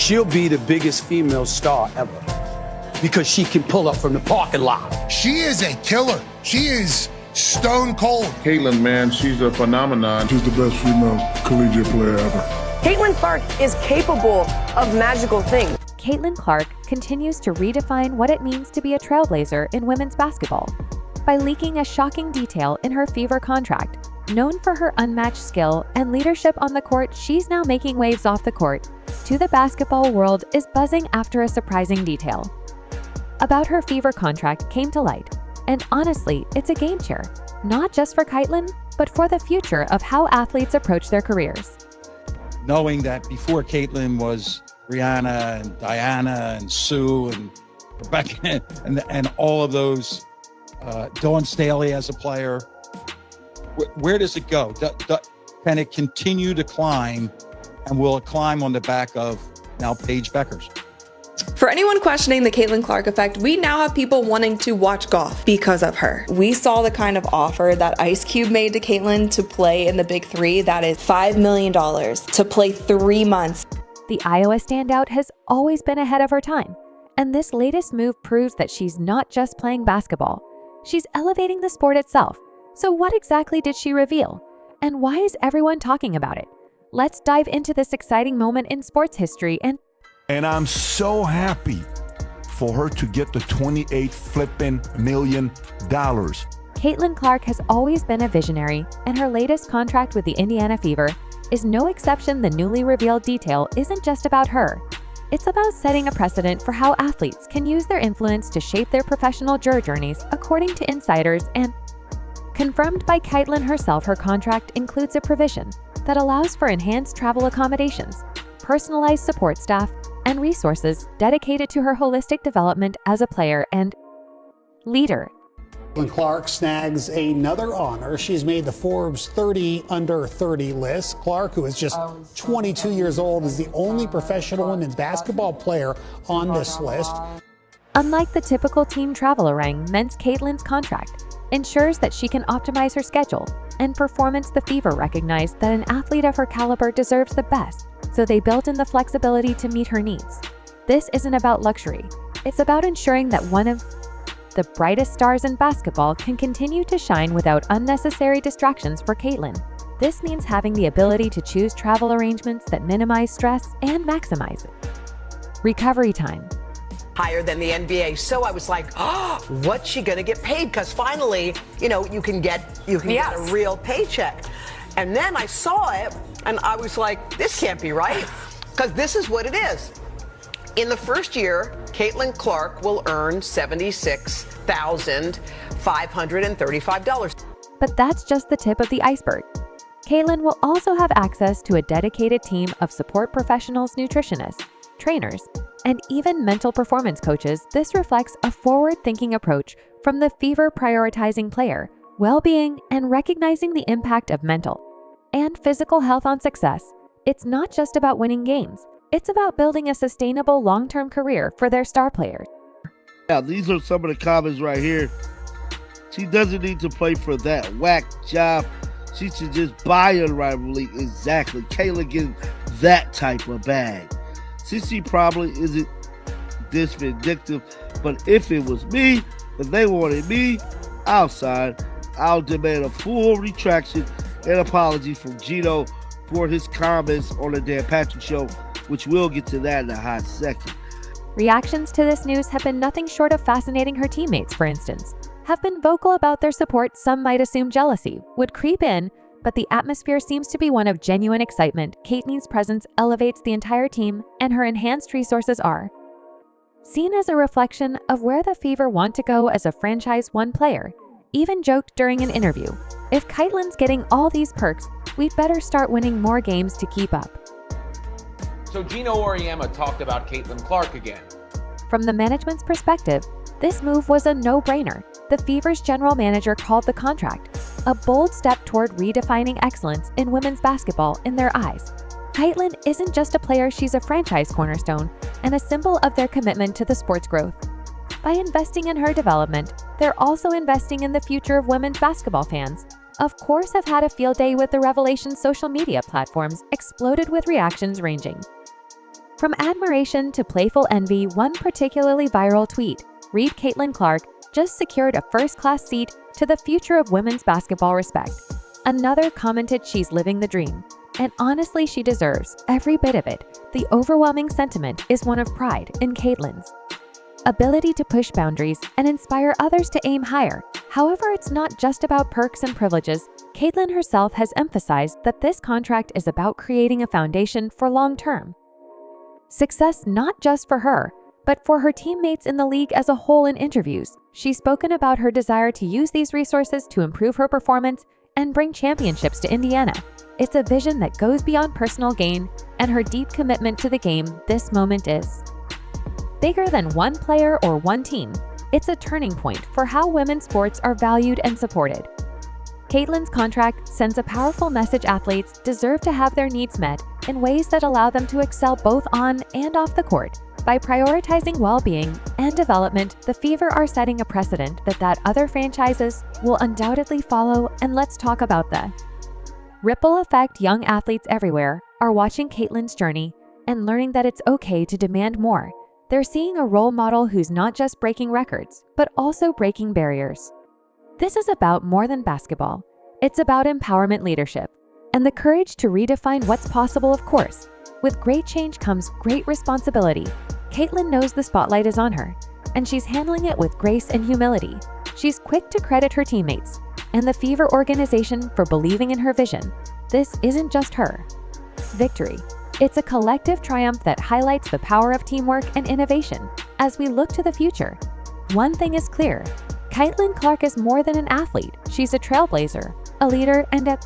she'll be the biggest female star ever because she can pull up from the parking lot. She is a killer. She is stone cold. Caitlin, man, she's a phenomenon. She's the best female collegiate player ever. Caitlin Clark is capable of magical things. Caitlin Clark continues to redefine what it means to be a trailblazer in women's basketball by leaking a shocking detail in her Fever contract. Known for her unmatched skill and leadership on the court, she's now making waves off the court. To the basketball world is buzzing after a surprising detail about her Fever contract came to light. And honestly, it's a game changer, not just for Caitlin, but for the future of how athletes approach their careers. Knowing that before Caitlin was Rihanna and Diana and Sue and Rebecca and all of those, Dawn Staley as a player, where does it go? Can it continue to climb, and will it climb on the back of now Paige Bueckers? For anyone questioning the Caitlin Clark effect, we now have people wanting to watch golf because of her. We saw the kind of offer that Ice Cube made to Caitlin to play in the Big Three. That is $5 million to play 3 months. The Iowa standout has always been ahead of her time, and this latest move proves that she's not just playing basketball. She's elevating the sport itself. So what exactly did she reveal? And why is everyone talking about it? Let's dive into this exciting moment in sports history And I'm so happy for her to get the $28 million. Caitlin Clark has always been a visionary, and her latest contract with the Indiana Fever is no exception. The newly revealed detail isn't just about her. It's about setting a precedent for how athletes can use their influence to shape their professional journeys, according to insiders and confirmed by Caitlin herself. Her contract includes a provision that allows for enhanced travel accommodations, personalized support staff, and resources dedicated to her holistic development as a player and leader. Caitlin Clark snags another honor. She's made the Forbes 30 under 30 list. Clark, who is just 22 years old, is the only professional women's basketball player on this list. Unlike the typical team travel arrangements, Caitlin's contract ensures that she can optimize her schedule and performance. The Fever recognized that an athlete of her caliber deserves the best, so they built in the flexibility to meet her needs. This isn't about luxury. It's about ensuring that one of the brightest stars in basketball can continue to shine without unnecessary distractions. For Caitlin, this means having the ability to choose travel arrangements that minimize stress and maximize recovery time. Higher than the NBA. So I was like, oh, what's she going to get paid? Because finally, you can get a real paycheck. And then I saw it and I was like, this can't be right, because this is what it is. In the first year, Caitlin Clark will earn $76,535. But that's just the tip of the iceberg. Caitlin will also have access to a dedicated team of support professionals, nutritionists, trainers, and even mental performance coaches. This reflects a forward-thinking approach from the Fever, prioritizing player well-being and recognizing the impact of mental and physical health on success. It's not just about winning games. It's about building a sustainable long-term career for their star players. Now, these are some of the comments right here. She doesn't need to play for that whack job. She should just buy a rivalry. Exactly. Kayla getting that type of bag. CC probably isn't this vindictive, but if it was me, if they wanted me outside, I'll demand a full retraction and apology from Gino for his comments on the Dan Patrick Show, which we'll get to that in a hot second. Reactions to this news have been nothing short of fascinating. Her teammates, for instance, have been vocal about their support. Some might assume jealousy would creep in, but the atmosphere seems to be one of genuine excitement. Caitlin's presence elevates the entire team, and her enhanced resources are seen as a reflection of where the Fever want to go as a franchise. One player even joked during an interview, "If Caitlin's getting all these perks, we'd better start winning more games to keep up." So Gino Auriemma talked about Caitlin Clark again. From the management's perspective, this move was a no-brainer. The Fever's general manager called the contract a bold step toward redefining excellence in women's basketball in their eyes. Caitlin isn't just a player, she's a franchise cornerstone and a symbol of their commitment to the sport's growth. By investing in her development, they're also investing in the future of women's basketball. Fans, of course, have had a field day with the revelation. Social media platforms exploded with reactions ranging From admiration to playful envy, one particularly viral tweet, read Caitlin Clark just secured a first-class seat to the future of women's basketball respect. Another commented she's living the dream. And honestly, she deserves every bit of it. The overwhelming sentiment is one of pride in Caitlin's ability to push boundaries and inspire others to aim higher. However, it's not just about perks and privileges. Caitlin herself has emphasized that this contract is about creating a foundation for long-term success, not just for her, but for her teammates in the league as a whole. In interviews, she's spoken about her desire to use these resources to improve her performance and bring championships to Indiana. It's a vision that goes beyond personal gain, and her deep commitment to the game. This moment is bigger than one player or one team. It's a turning point for how women's sports are valued and supported. Caitlin's contract sends a powerful message: athletes deserve to have their needs met in ways that allow them to excel both on and off the court. By prioritizing well-being and development, the Fever are setting a precedent that other franchises will undoubtedly follow. And let's talk about the ripple effect. Young athletes everywhere are watching Caitlin's journey and learning that it's okay to demand more. They're seeing a role model who's not just breaking records, but also breaking barriers. This is about more than basketball. It's about empowerment, leadership, and the courage to redefine what's possible. Of course, with great change comes great responsibility. Caitlin knows the spotlight is on her, and she's handling it with grace and humility. She's quick to credit her teammates and the Fever organization for believing in her vision. This isn't just her victory. It's a collective triumph that highlights the power of teamwork and innovation. As we look to the future, one thing is clear: Caitlin Clark is more than an athlete. She's a trailblazer, a leader, and a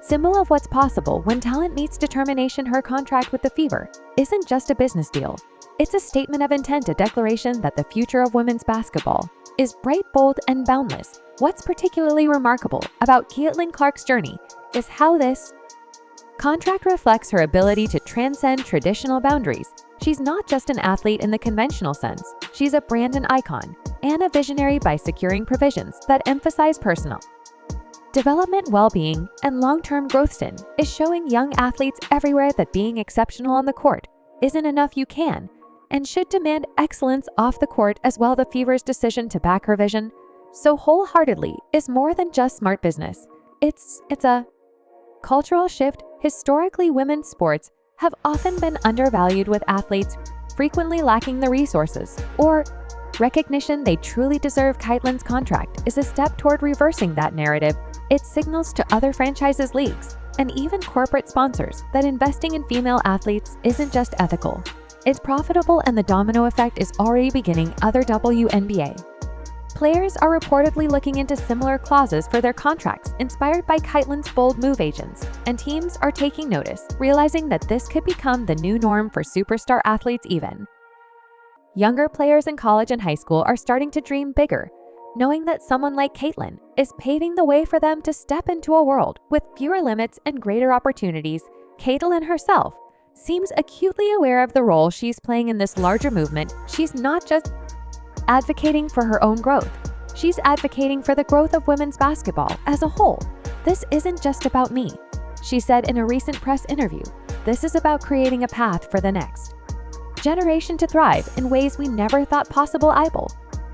symbol of what's possible when talent meets determination. Her contract with the Fever isn't just a business deal. It's a statement of intent, a declaration that the future of women's basketball is bright, bold, and boundless. What's particularly remarkable about Caitlin Clark's journey is how this contract reflects her ability to transcend traditional boundaries. She's not just an athlete in the conventional sense. She's a brand and icon, and a visionary. By securing provisions that emphasize personal development, well-being, and long-term growth, Sin is showing young athletes everywhere that being exceptional on the court isn't enough. You can and should demand excellence off the court as well. The Fever's decision to back her vision so wholeheartedly is more than just smart business. It's a cultural shift. Historically, women's sports have often been undervalued, with athletes frequently lacking the resources or recognition they truly deserve. Caitlin's contract is a step toward reversing that narrative. It signals to other franchises, leagues, and even corporate sponsors that investing in female athletes isn't just ethical, it's profitable, and the domino effect is already beginning. Other WNBA players are reportedly looking into similar clauses for their contracts, inspired by Caitlin's bold move. Agents and teams are taking notice, realizing that this could become the new norm for superstar athletes. Even younger players in college and high school are starting to dream bigger, knowing that someone like Caitlin is paving the way for them to step into a world with fewer limits and greater opportunities. Caitlin herself seems acutely aware of the role she's playing in this larger movement. She's not just advocating for her own growth. She's advocating for the growth of women's basketball as a whole. This isn't just about me, she said in a recent press interview. This is about creating a path for the next generation to thrive in ways we never thought possible.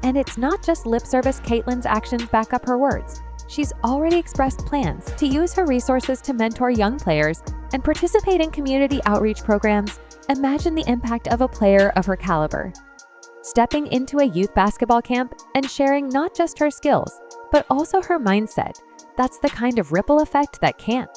And it's not just lip service. Caitlin's actions back up her words. She's already expressed plans to use her resources to mentor young players and participate in community outreach programs. Imagine the impact of a player of her caliber stepping into a youth basketball camp and sharing not just her skills, but also her mindset. That's the kind of ripple effect that can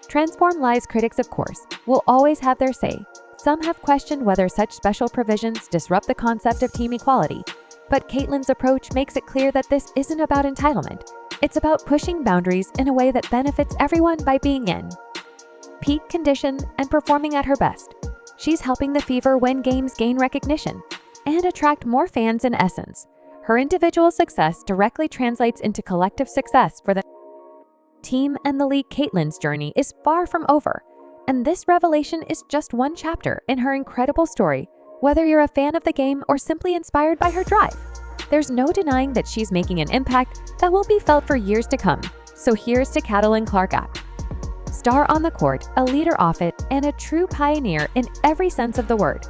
transform lives. Critics, of course, will always have their say. Some have questioned whether such special provisions disrupt the concept of team equality, but Caitlin's approach makes it clear that this isn't about entitlement. It's about pushing boundaries in a way that benefits everyone. By being in peak condition and performing at her best, she's helping the Fever win games, gain recognition, and attract more fans. In essence, her individual success directly translates into collective success for the team and the league. Caitlin's journey is far from over, and this revelation is just one chapter in her incredible story. Whether you're a fan of the game or simply inspired by her drive, there's no denying that she's making an impact that will be felt for years to come. So here's to Caitlin Clark. Star on the court, a leader off it, and a true pioneer in every sense of the word.